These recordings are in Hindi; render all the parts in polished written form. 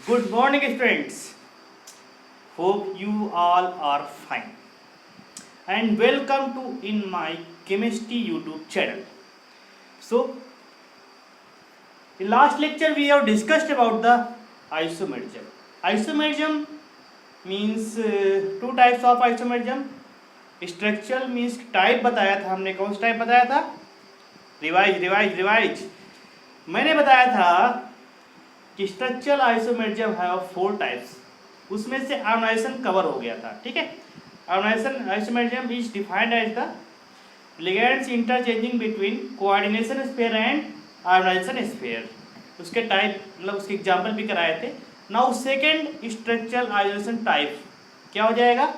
Good morning, students. Hope you all are fine. And welcome to in my chemistry YouTube channel. So, in last lecture we have discussed about the isomerism. Isomerism means two types of isomerism. Structural means type बताया था हमने, कौन सा टाइप बताया था? रिवाइज मैंने बताया था कि स्ट्रक्चरल आइसोमेरिज्म है ऑफ 4 टाइप्स, उसमें से आयोनाइजेशन कवर हो गया था। ठीक है, ionization isomerism is defined as the ligands interchanging between coordination sphere and ionization sphere. उसके टाइप मतलब उसके एग्जांपल भी कराए थे। Now second structural isomerism type क्या हो जाएगा?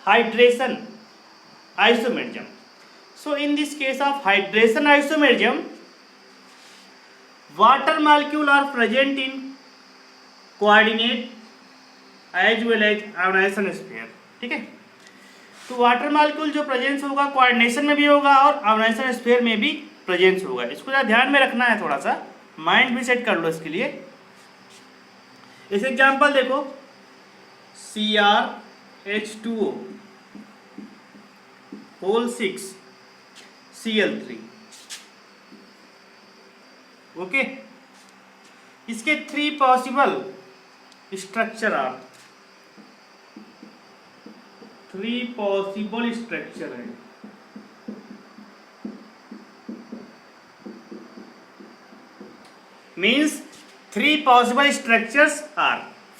Hydration isomerism. So in this case of hydration isomerism, water molecule are present in coordinate as well as ionization sphere। ठीक है, तो वाटर मॉलिक्यूल जो प्रेजेंस होगा कोऑर्डिनेशन में भी होगा और आयोनाइजेशन स्फीयर में भी प्रेजेंस होगा। इसको जरा ध्यान में रखना है, थोड़ा सा माइंड भी सेट कर लो इसके लिए। इस एग्जांपल देखो, CrH2O होल 6 Cl3। ओके, इसके 3 possible structure are, 3 possible structure है। Means 3 possible structures are.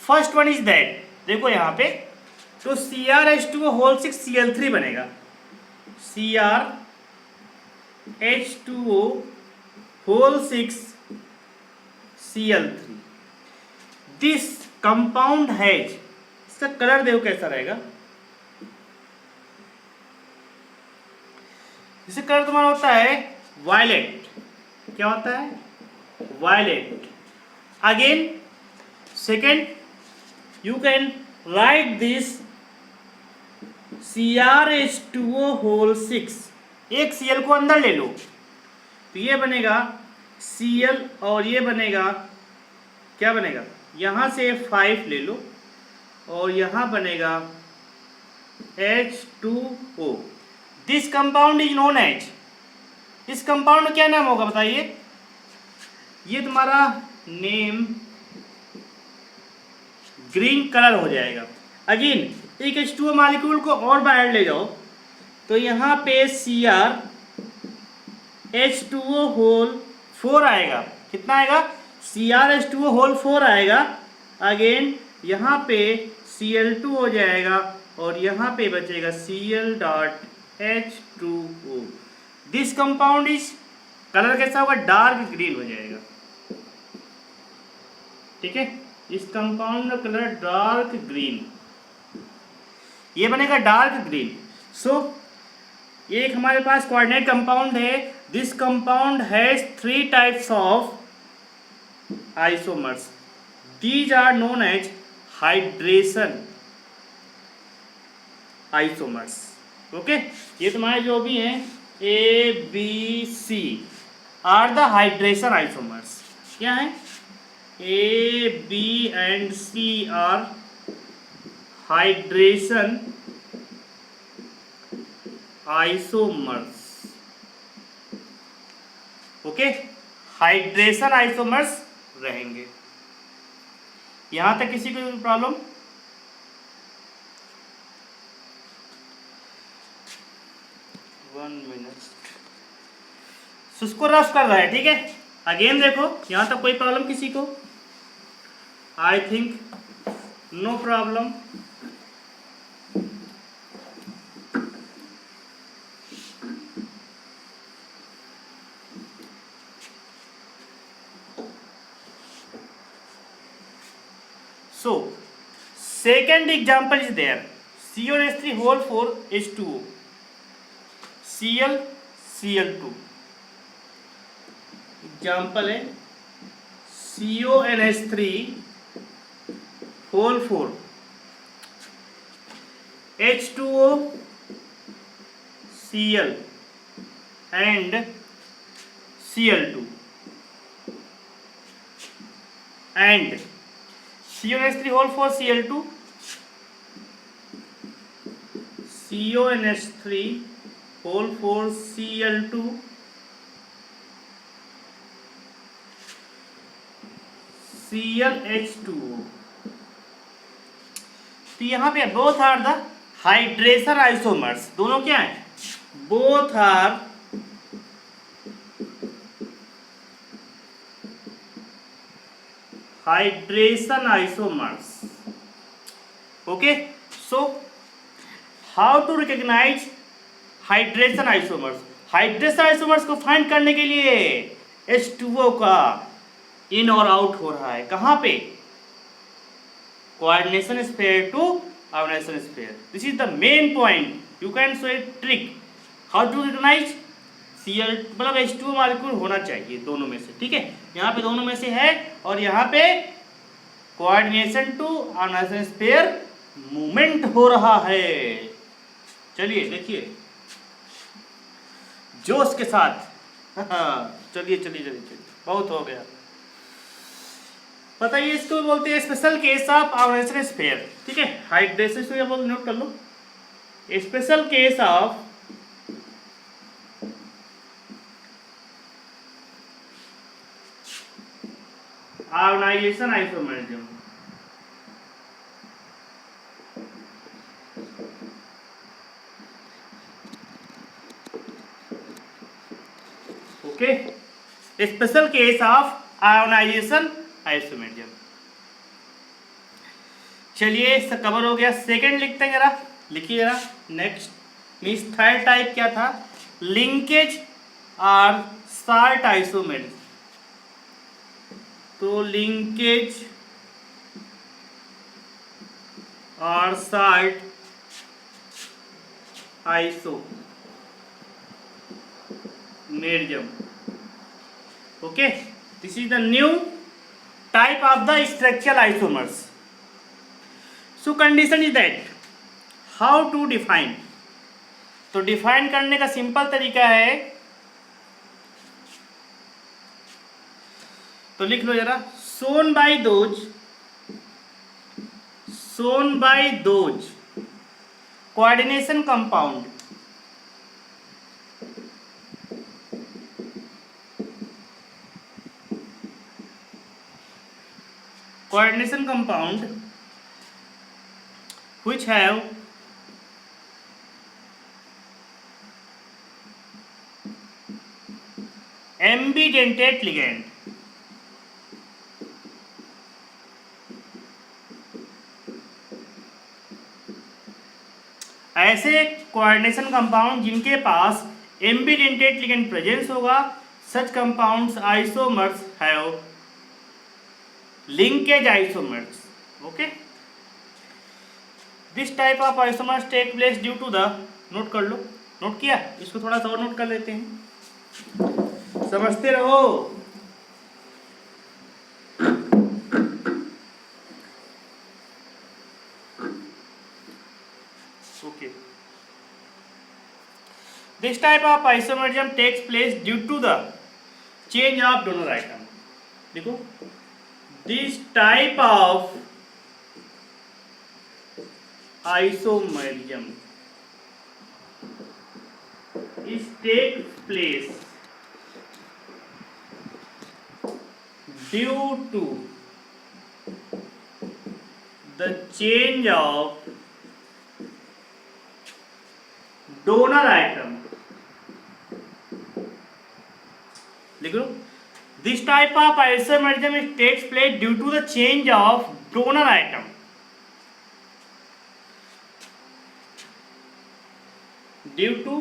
First one is that, देखो यहां पे तो CrH2O होल 6 Cl3 बनेगा। CrH2O whole 6 Cl3। This compound has, इसका कलर देखो कैसा रहेगा। इसका कलर तुम्हारा होता है वायलेट। क्या होता है? Violet. Again second, you can write this CrH2O whole 6। एक Cl को अंदर ले लो तो ये बनेगा Cl और ये बनेगा, क्या बनेगा? यहां से 5 ले लो और यहां बनेगा H2O। This compound is known as, इस कंपाउंड में क्या नाम होगा बताइए? ये तुम्हारा नेम ग्रीन कलर हो जाएगा। अगेन एक H2O मॉलिक्यूल को और बाहर ले जाओ तो यहां पे CrH2O होल 4 आएगा। कितना आएगा? CrH2O होल 4 आएगा। अगेन यहाँ पे Cl2 हो जाएगा और यहाँ पे बचेगा Cl.H2O। This compound is, colour कैसा होगा? डार्क ग्रीन हो जाएगा। ठीक है, इस कंपाउंड का कलर डार्क ग्रीन, ये बनेगा डार्क ग्रीन। सो एक हमारे पास कोऑर्डिनेट कंपाउंड है। This compound has 3 types of isomers. These are known as hydration isomers. Okay, ये तुम्हारे जो भी हैं A, B, C are the hydration isomers. क्या है? A, B and C are hydration isomers. Okay, hydration isomers रहेंगे। यहां तक किसी को प्रॉब्लम? उसको रफ कर रहा है। ठीक है, अगेन देखो यहां तक कोई प्रॉब्लम किसी को? I think no problem. So, second example is there, CONH3 whole 4 H2O, Cl Cl2। Example है CONH3 whole 4 H2O Cl and Cl2 and CONH3 whole for Cl2, CONH3 whole for Cl2, ClH2O। तो यहाँ पे both are the hydration isomers, दोनों क्या है, both are hydration isomers. Okay, so how to recognize hydration isomers. Hydration isomers को फाइंड करने के लिए H2O का इन और आउट हो रहा है, कहाँ पे, coordination sphere to ionization sphere. This is the main point. You can show a trick how to recognize Cl मतलब H2O मॉलिक्यूल होना चाहिए दोनों में से, ठीक है। यहाँ पे दोनों में से है और यहाँ पे coordination to ionization sphere movement हो रहा है। चलिए देखिए जोश के साथ। चलिए चलिए चलिए चलिए, बहुत हो गया। बताइए, इसको बोलते हैं special case of ionization sphere, ठीक है। हाइड्रेशन से बोल नोट कर लो, special case of ionization isomerism. Okay, special case of ionization isomerism. चलिए इसका कवर हो गया। सेकंड लिखते हैं जरा, लिखिए जरा। नेक्स्ट मीन्स थर्ड टाइप क्या था, लिंकेज और साल्ट आइसोमरिज्म। तो लिंकेज और salt isomerism. Okay, this is the new type of the structural isomers. So condition is that how to define। तो डिफाइन करने का सिंपल तरीका है, तो लिख लो जरा, shown by those coordination compound which have ambidentate ligand। ऐसे कोऑर्डिनेशन कंपाउंड जिनके पास एम्बिडेंटेट लिगेंड प्रेजेंस होगा, such compounds isomers have linkage isomers। okay, this type of isomers take place due to the, note कर लो, नोट किया, इसको थोड़ा सा और नोट कर लेते हैं, समझते रहो। okay, this type of isomerism takes place due to the change of donor atom। देखो, this type of isomerism is takes place due to the change of donor atom। लिख लो, this type of isomerism takes place due to the change of donor atom। due to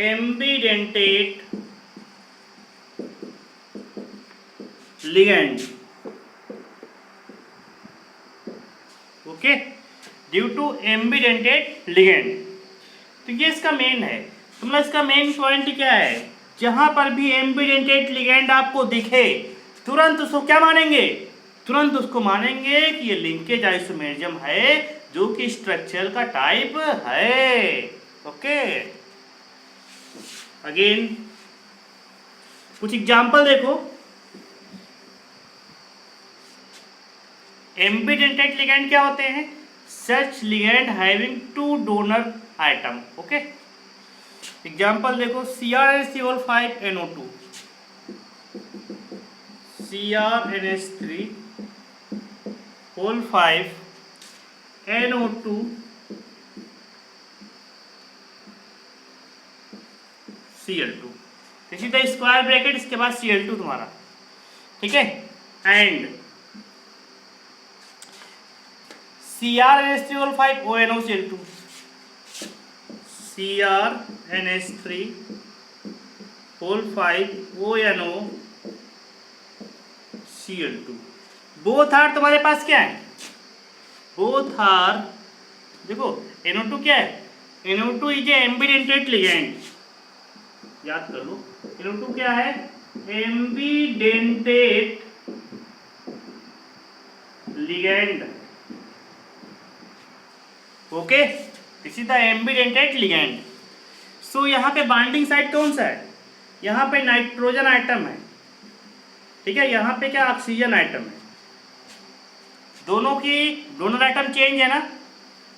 ambidentate ligand। Okay, due to ambidentate ligand। तो ये इसका मेन है, तो मतलब इसका मेन पॉइंट क्या है, जहां पर भी एम्बिडेंटेट लिगेंड आपको दिखे तुरंत उसको क्या मानेंगे, तुरंत उसको मानेंगे कि ये लिंकेज आइसोमेरिज्म है, जो कि स्ट्रक्चर का टाइप है। ओके, अगेन कुछ एग्जांपल देखो। एम्बिडेंटेड लिगेंड क्या होते हैं? Such ligand having two donor atom. Okay, example देखो, CrNH3O5NO2, CrNH3O5NO2 Cl2, this is the square bracket, इसके बाद Cl2 तुम्हारा, ठीक है। And CrNH3O5ONO Cl2, CrNH3O5ONO Cl2, both are तुम्हारे पास क्या है? बोथ आर, देखो NO2 क्या है? NO2 is a ambidentate ligand, याद कर लो, NO2 क्या है? Ambidentate ligand. Okay, this is the ambidentate ligand. So यहाँ पे बाइंडिंग साइड कौन सा है? यहाँ पे नाइट्रोजन आइटम है, ठीक है, यहाँ पे क्या ऑक्सीजन आइटम है। दोनों की डोनर आइटम चेंज है ना,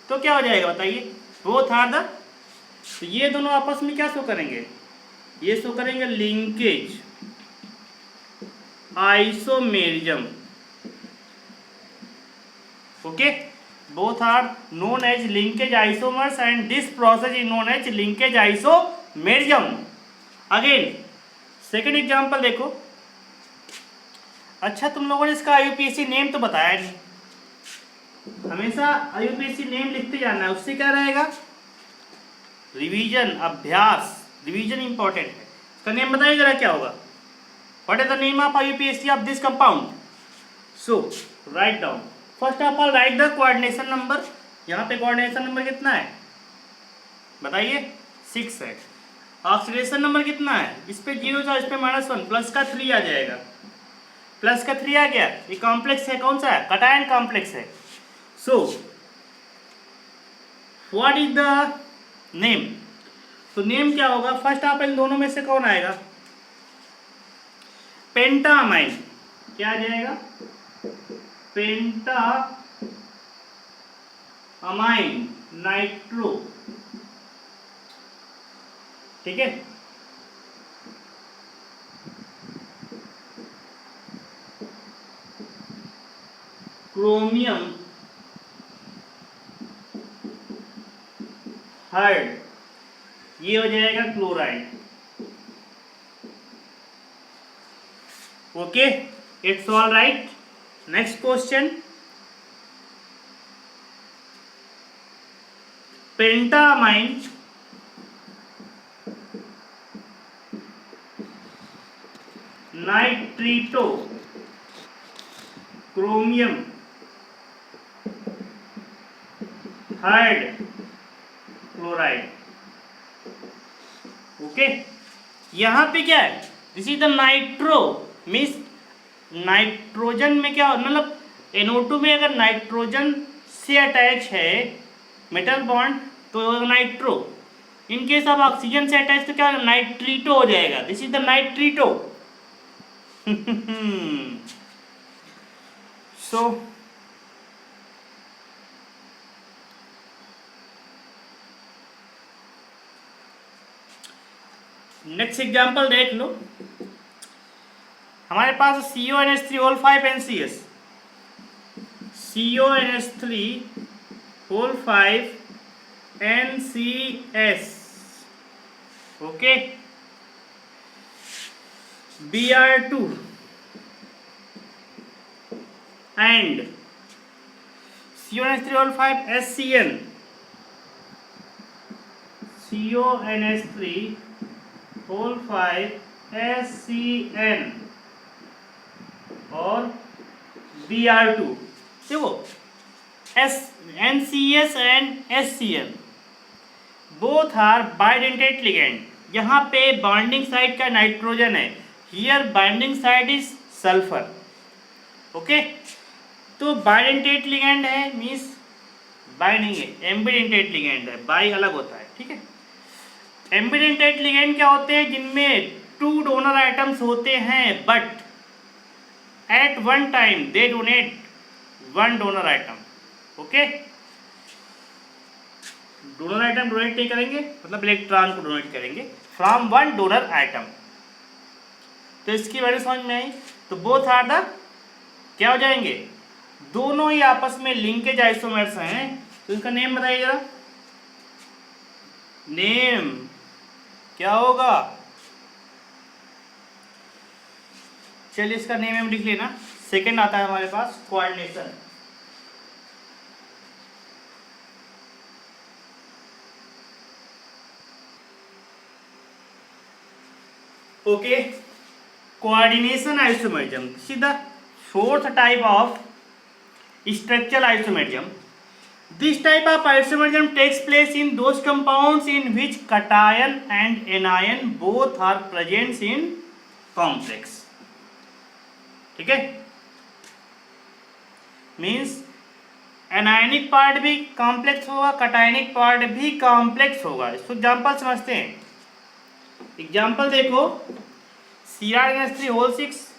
तो क्या हो जाएगा बताइए? बोथ आर द, तो ये दोनों आपस में क्या शो करेंगे? ये शो करेंगे linkage isomerism. Okay, both are known as linkage isomers and this process is known as linkage isomerism. Again second example देखो। अच्छा, तुम लोगों ने इसका IUPAC नेम तो बताया नहीं, हमेशा IUPAC नेम लिखते जाना है, उससे क्या रहेगा? रिवीजन, अभ्यास, रिवीजन इंपॉर्टेंट है। इसका नेम बताइए जरा क्या होगा? What is the name of IUPAC of this compound? So write down, first of all right the coordination number. यहाँ पे कोऑर्डिनेशन नंबर कितना है बताइए? 6 है। ऑक्सीडेशन नंबर कितना है? इस पे 0 था, इस पे -1, प्लस का 3 आ जाएगा, प्लस का 3 आ गया। ये कॉम्प्लेक्स है, कौन सा है? कटायन कॉम्प्लेक्स है। So what is the name? तो नेम क्या होगा? फर्स्ट ऑफ इन दोनों में से कौन आएगा? पेंटामाइन। क्या आ जाएगा? पेंटामाइन नाइट्रो, ठीक है। क्रोमियम हाइड, ये हो जाएगा chloride. Okay, it's all right. Next question, pentammine nitrito chromium हाइड क्लोराइड। ओके, यहां पे क्या है? This is the nitro, means nitrogen में क्या, मतलब NO2 में अगर नाइट्रोजन से अटैच है मेटल बॉन्ड तो nitro, in case of oxygen से अटैच तो क्या नाइट्रीटो हो जाएगा। This is the नाइट्रीटो। So next example देख लो। हमारे पास CONH3O5NCS, CONH3O5NCS, okay, Br2 and CONH3O5SCN, CONH3O5SCN और Br2। देखो NCS and SCN both are bidentate ligand. यहाँ पे बाइंडिंग साइड का नाइट्रोजन है, here binding side is sulphur. Okay, तो बाइडेंटेड लिगेंड है, मीन्स बाइंडिंग है। एम्बिडेंटेड लिगेंड है, बाई अलग होता है, ठीक है। एम्बिडेंटेड लिगेंड क्या होते हैं? जिनमें 2 डोनर आइटम्स होते हैं but at one time they donate one donor atom. Okay, donor atom donate नहीं करेंगे, मतलब इलेक्ट्रॉन को डोनेट करेंगे फ्रॉम वन डोनर आइटम। तो इसकी वैल्यू समझ में आई। तो बोथ आर द क्या हो जाएंगे, दोनों ही आपस में लिंकेज आइसोमर्स हैं। तो इसका नेम बताइए जरा, नेम क्या होगा? चलिए इसका नेम हम लिख लेना। सेकंड आता है हमारे पास coordination. Okay, coordination isomerism, this is the fourth type of structural isomerism. This type of isomerism takes place in those compounds in which cation and anion both are present in complex. ठीक है, मीन्स एनायनिक पार्ट भी कॉम्प्लेक्स होगा, कटायनिक पार्ट भी कॉम्प्लेक्स होगा। इसको एग्जाम्पल समझते हैं। एग्जाम्पल देखो, Cr3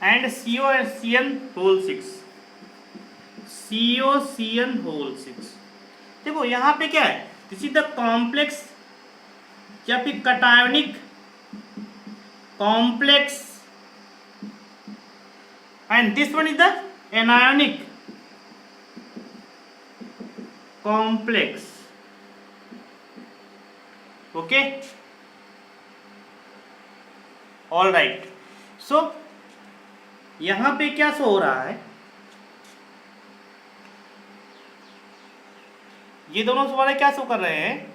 and COCN6, COCN6। देखो यहाँ पे क्या है, दिस इज द कॉम्प्लेक्स या फिर cationic complex and this one is the anionic complex. Okay, all right. So यहां पे क्या शो हो रहा है, ये दोनों वाले क्या शो कर रहे हैं।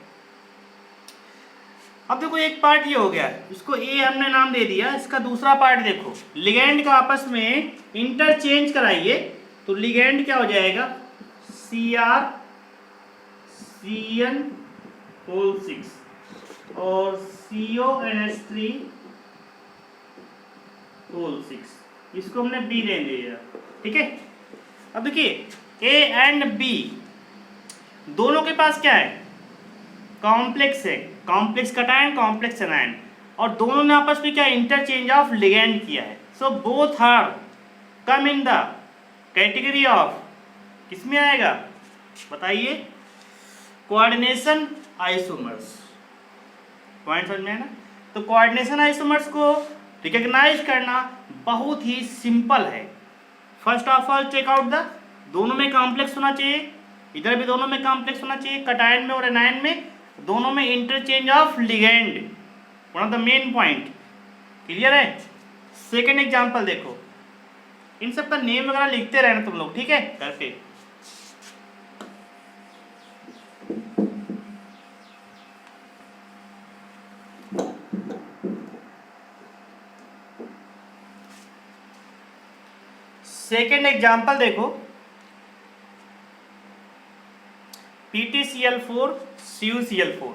अब देखो एक पार्ट ये हो गया, इसको ए हमने नाम दे दिया। इसका दूसरा पार्ट देखो, लिगेंड का आपस में इंटरचेंज कराइए तो लिगेंड क्या हो जाएगा, CrCN6 और CONH3(6). इसको हमने बी ले लिया, ठीक है। अब देखिए ए एंड बी दोनों के पास क्या है, कॉम्प्लेक्स है, कॉम्प्लेक्स कटायन कॉम्प्लेक्स एनायन, और दोनों ने आपस में क्या इंटरचेंज ऑफ लिगेंड किया है। So both are come in the category of, किसमें आएगा बताइए, कोऑर्डिनेशन आइसोमर्स। पॉइंट समझ में है ना। तो कोऑर्डिनेशन आइसोमर्स को रिकॉग्नाइज करना बहुत ही सिंपल है। First of all check out the, दोनों में कॉम्प्लेक्स होना चाहिए, इधर भी दोनों में कॉम्प्लेक्स होना चाहिए, कटायन में और एनायन में दोनों में interchange of ligand, one of the main point. Clear है। सेकेंड एग्जांपल देखो, इन सब का नेम वगैरह लिखते रहना तुम लोग, ठीक है, करके। सेकेंड एग्जाम्पल देखो, PtCl4 CuCl4।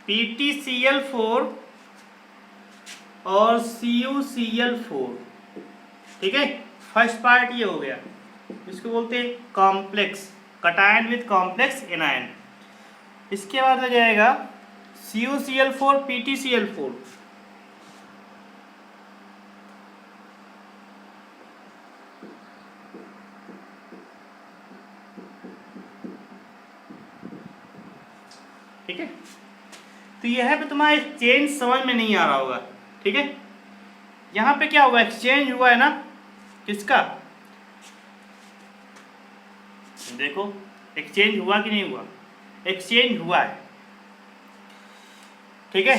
PtCl4 और CuCl4, ठीक है। फर्स्ट पार्ट ये हो गया, इसको बोलते हैं complex cation with complex anion. इसके बाद आ जाएगा CuCl4 PtCl4। ठीक है, तो यह पे तुम्हारा एक्सचेंज समझ में नहीं आ रहा होगा, ठीक है। यहाँ पे क्या हुआ, एक्सचेंज हुआ है ना, किसका, देखो एक्सचेंज हुआ कि नहीं हुआ, एक्सचेंज हुआ है, ठीक है।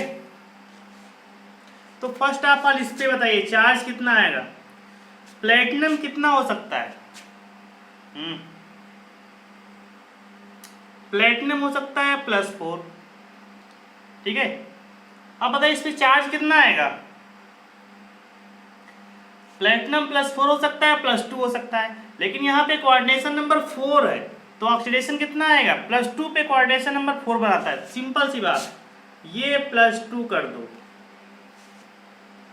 तो फर्स्ट ऑफ ऑल इस पे बताइए चार्ज कितना आएगा, प्लेटिनम कितना हो सकता है, प्लेटिनम हो सकता है +4, ठीक है। अब बताइए इस पे चार्ज कितना आएगा, प्लेटिनम +4 हो सकता है, +2 हो सकता है, लेकिन यहाँ पे कोऑर्डिनेशन नंबर 4 है, तो ऑक्सीडेशन कितना आएगा, +2 पे कोऑर्डिनेशन नंबर 4 बनाता है, सिंपल सी बात। ये +2 कर दो,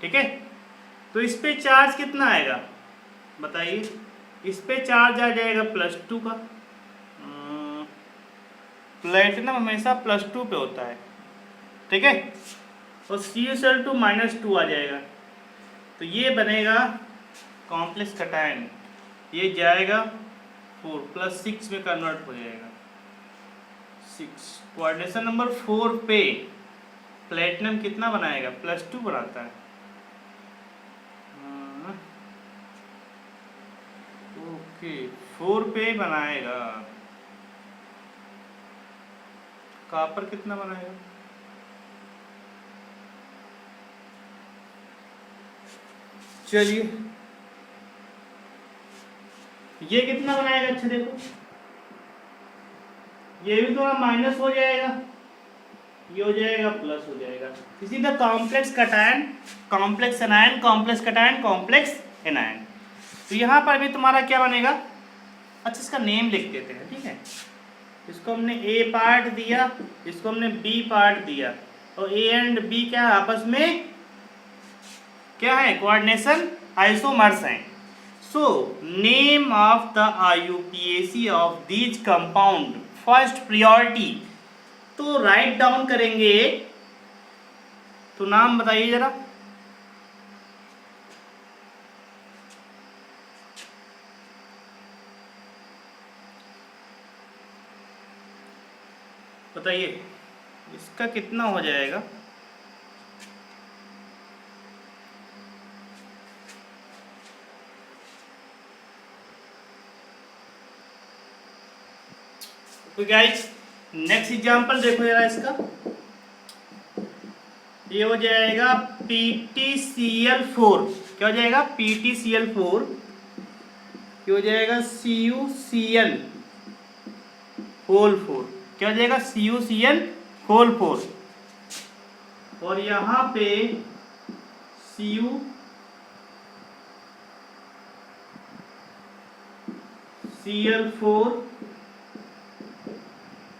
ठीक है। तो इस पे चार्ज कितना आएगा बताइए, इस पे चार्ज आ जाएगा +2 का। प्लेटिनम हमेशा +2 पे होता है, ठीक है। और CuSl2 -2 आ जाएगा, तो ये बनेगा कॉम्प्लेक्स कटायन, ये जाएगा 4 +6 में कन्वर्ट हो जाएगा 6। कोऑर्डिनेशन नंबर 4 पे प्लेटिनम कितना बनाएगा, +2 बनाता है। ओके 4 पे बनाएगा। कॉपर कितना बनाएगा, चलिए ये कितना बनाएगा, अच्छा देखो ये भी थोड़ा माइनस हो जाएगा, ये हो जाएगा प्लस हो जाएगा। इसी तरह complex cation, complex anion, complex cation, complex anion. तो यहाँ पर भी तुम्हारा क्या बनेगा, अच्छा इसका नेम लिख देते हैं, ठीक है। इसको हमने ए पार्ट दिया, इसको हमने बी पार्ट दिया, और ए एंड बी क्या है आपस में, क्या है, कोऑर्डिनेशन आइसोमर्स हैं। So name of the IUPAC of these compound first priority, तो राइट डाउन करेंगे, तो नाम बताइए जरा। बताइए इसका कितना हो जाएगा, तो गाइस नेक्स्ट एग्जांपल देखो जरा इसका, ये हो जाएगा PTCl4, क्या हो जाएगा PTCl4, ये हो जाएगा CuCl होल 4, क्या हो जाएगा CuCl होल 4, और यहाँ पे CuCl4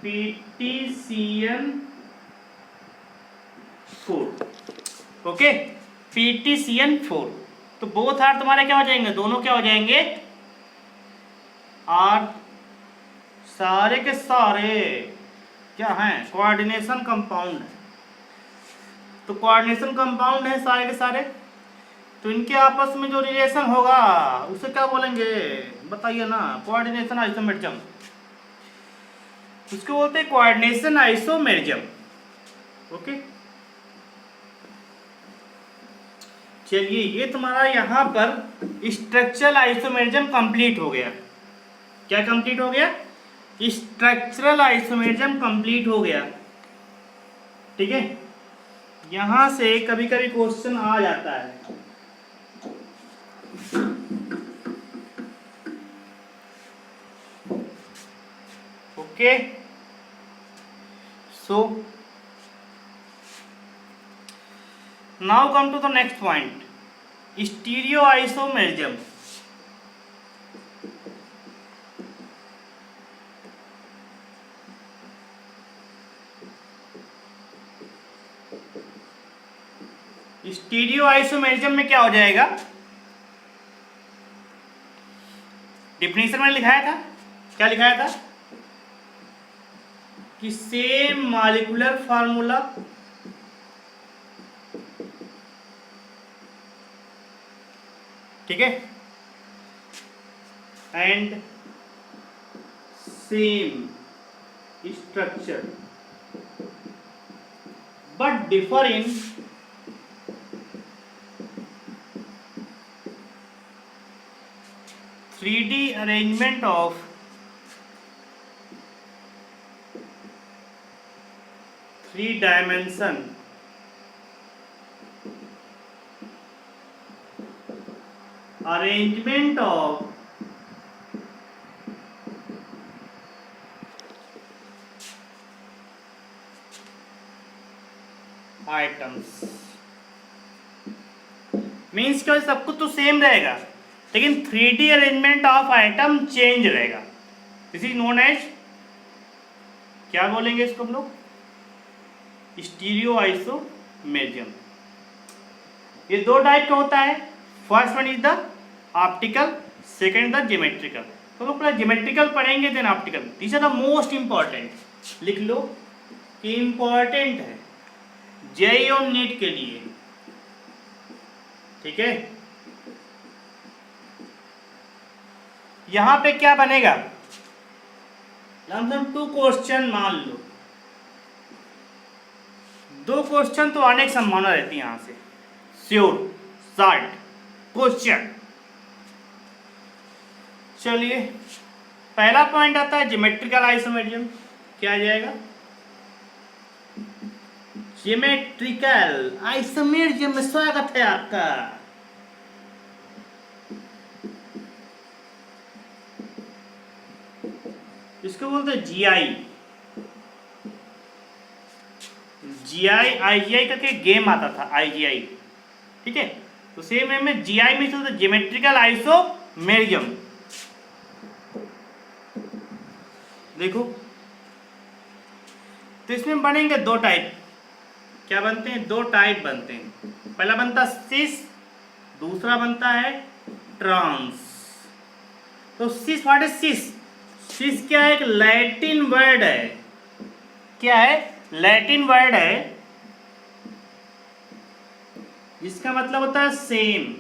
PTCl4, ओके PTCl4। तो बोथ आर तुम्हारे क्या हो जाएंगे, दोनों क्या हो जाएंगे, आर सारे के सारे क्या हैं, कोऑर्डिनेशन कंपाउंड है। तो कोऑर्डिनेशन कंपाउंड है सारे के सारे, तो इनके आपस में जो रिलेशन होगा उसे क्या बोलेंगे बताइए ना, कोऑर्डिनेशन आइसोमेरिज्म, उसको बोलते हैं कोऑर्डिनेशन आइसोमेरिज्म, ओके। चलिए ये तुम्हारा यहाँ पर स्ट्रक्चरल आइसोमेरिज्म कंप्लीट हो गया। क्या कंप्लीट हो गया, स्ट्रक्चरल आइसोमेरिज्म कंप्लीट हो गया, ठीक है। यहां से कभी कभी क्वेश्चन आ जाता है, okay. So now come to the next point, stereoisomerism. Stereoisomerism में क्या हो जाएगा, डिफिनेशन में लिखाया था, क्या लिखाया था कि सेम मॉलिक्यूलर फार्मूला ठीक है, and same structure but differ in three arrangement of three dimension arrangement of items. Means क्या, सब कुछ तो सेम रहेगा लेकिन 3D arrangement of item change रहेगा। दिस इज नोन एज, क्या बोलेंगे इसको हम लोग, स्टीरियो आइसोमेरिज्म। ये दो टाइप का होता है। First one is the optical, second the geometrical. तो लोग पहले ज्योमेट्रिकल पढ़ेंगे then optical. This are the most important. लिख लो कि इंपॉर्टेंट है जेईई और नीट के लिए, ठीक है। यहां पे क्या बनेगा, लमसम 2 क्वेश्चन मान लो, 2 क्वेश्चन तो आने की संभावना रहती है यहां से, श्योर शॉर्ट क्वेश्चन। चलिए पहला पॉइंट आता है ज्योमेट्रिकल आइसोमेरिज्म। क्या आ जाएगा, ज्योमेट्रिकल आइसोमेरिज्म में स्वागत है आपका। इसको बोलते हैं जीआई। जीआई आईजीआई करके गेम आता था, आईजीआई, ठीक है। तो सेम है में जीआई में तो ज्योमेट्रिकल आइसोमेरिज्म। देखो तो इसमें बनेंगे 2 टाइप। क्या बनते हैं, 2 टाइप बनते हैं। पहला बनता सिस, दूसरा बनता है ट्रांस। तो सिस, व्हाट इज सिस? सिस क्या है, एक लैटिन वर्ड है। क्या है, लैटिन वर्ड है, जिसका मतलब होता है सेम।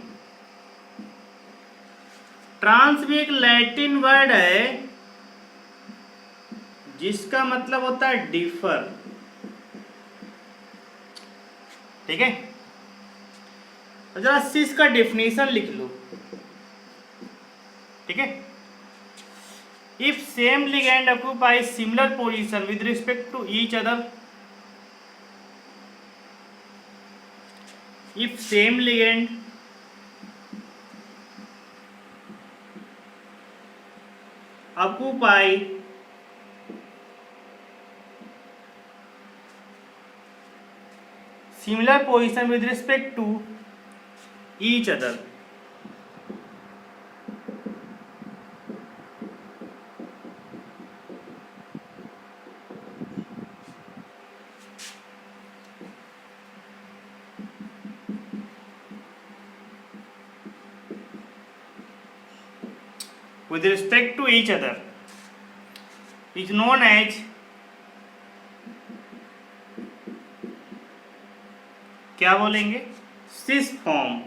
ट्रांस भी एक लैटिन वर्ड है, जिसका मतलब होता है डिफर, ठीक है। तो जरा सिस का डेफिनेशन लिख लो, ठीक है। If same ligand occupy similar position with respect to each other, if same ligand occupy similar position with respect to each other, with respect to each other is known as क्या बोलेंगे, cis form.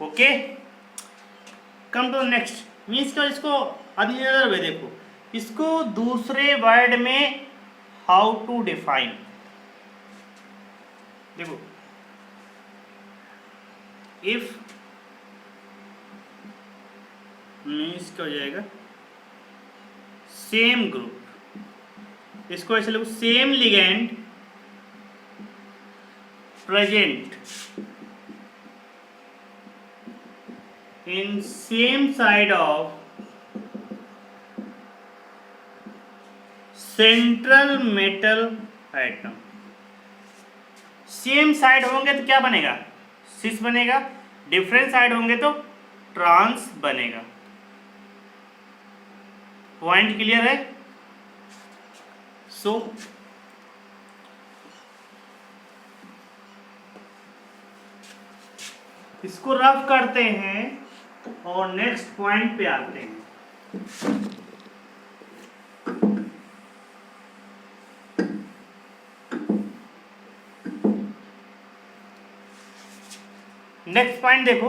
Okay, come to next. Means का इसको अगली नजर में देखो, इसको दूसरे वर्ड में हाउ टू डिफाइन। देखो इफ मीन्स क्या हो जाएगा, सेम ग्रुप, इसको ऐसे लोग same ligand present in same side of central metal atom. Same side होंगे तो क्या बनेगा, सिस बनेगा। डिफरेंट साइड होंगे तो ट्रांस बनेगा। पॉइंट क्लियर है। सो इसको रफ करते हैं और नेक्स्ट पॉइंट पे आते हैं। नेक्स्ट पॉइंट देखो,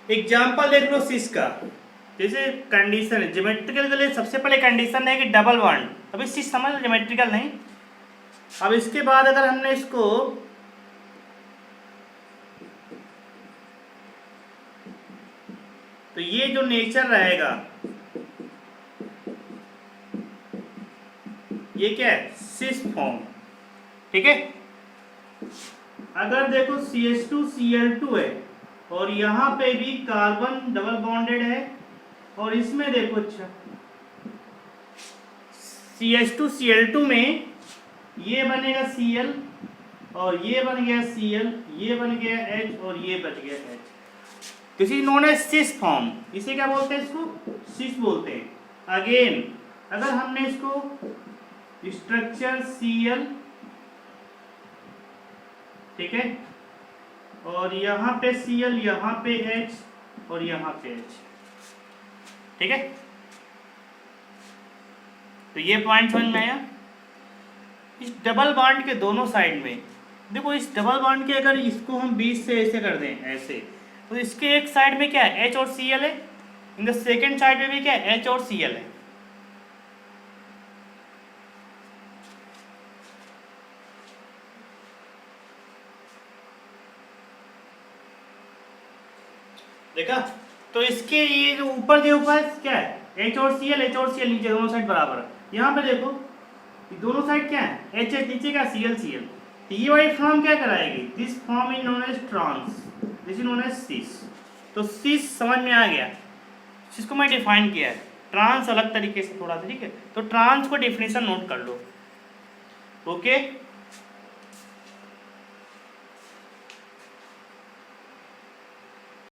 एग्जाम्पल देख लो सिस का। जैसे कंडीशन है ज्योमेट्रिकल के लिए, सबसे पहले कंडीशन है कि डबल बॉन्ड। अभी सिस समझ लो, ज्योमेट्रिकल नहीं। अब इसके बाद अगर हमने इसको तो ये जो नेचर रहेगा, ये क्या है, सिस फॉर्म, ठीक है। अगर देखो CH2Cl2 है और यहाँ पे भी कार्बन डबल बॉन्डेड है, और इसमें देखो अच्छा CH2Cl2 में ये बनेगा Cl और ये बन गया Cl, ये बन गया H और ये बच गया H। This is known as cis form. इसे क्या बोलते हैं? इसको सिस बोलते हैं। अगेन अगर हमने इसको स्ट्रक्चर Cl, ठीक है, और यहाँ पे Cl, यहाँ पे H और यहाँ पे H, ठीक है, तो ये पॉइंट समझ में आया। इस डबल बॉन्ड के दोनों साइड में देखो, इस डबल बॉन्ड के अगर इसको हम बीच से ऐसे कर दें ऐसे, तो इसके एक साइड में क्या है? H और Cl है। इन द सेकेंड साइड में भी क्या है? H और Cl है। देखा? तो इसके ये जो ऊपर क्या है? H और Cl, H और Cl नीचे दोनों साइड बराबर है। यहाँ पे देखो ये दोनों साइड क्या है? H नीचे का Cl Cl। ये वाली फॉर्म क्या कराएगी? This form is known as trans, this is known as cis. तो सिस समझ में आ गया, जिसको मैं डिफाइन किया है। ट्रांस अलग तरीके से थोड़ा सा, ठीक है। तो ट्रांस को डेफिनेशन नोट कर लो, ओके।